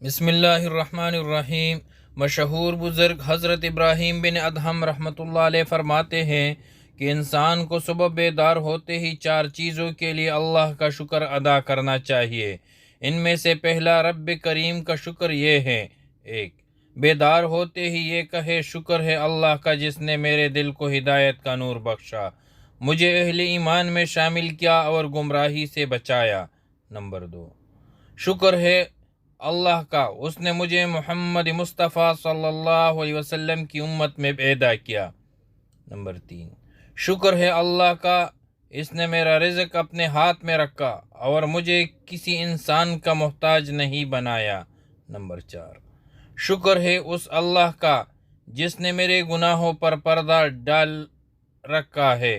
بسم اللہ الرحمن الرحیم۔ مشہور بزرگ حضرت ابراہیم بن ادہم رحمۃ اللہ علیہ فرماتے ہیں کہ انسان کو صبح بیدار ہوتے ہی 4 چیزوں کے لیے اللہ کا شکر ادا کرنا چاہیے۔ ان میں سے پہلا رب کریم کا شکر یہ ہے: 1. بیدار ہوتے ہی یہ کہے شکر ہے اللہ کا جس نے میرے دل کو ہدایت کا نور بخشا، مجھے اہل ایمان میں شامل کیا اور گمراہی سے بچایا۔ نمبر 2. شکر ہے اللہ کا اس نے مجھے محمد مصطفیٰ صلی اللہ علیہ وسلم کی امت میں پیدا کیا۔ نمبر 3. شکر ہے اللہ کا اس نے میرا رزق اپنے ہاتھ میں رکھا اور مجھے کسی انسان کا محتاج نہیں بنایا۔ نمبر 4. شکر ہے اس اللہ کا جس نے میرے گناہوں پر پردہ ڈال رکھا ہے۔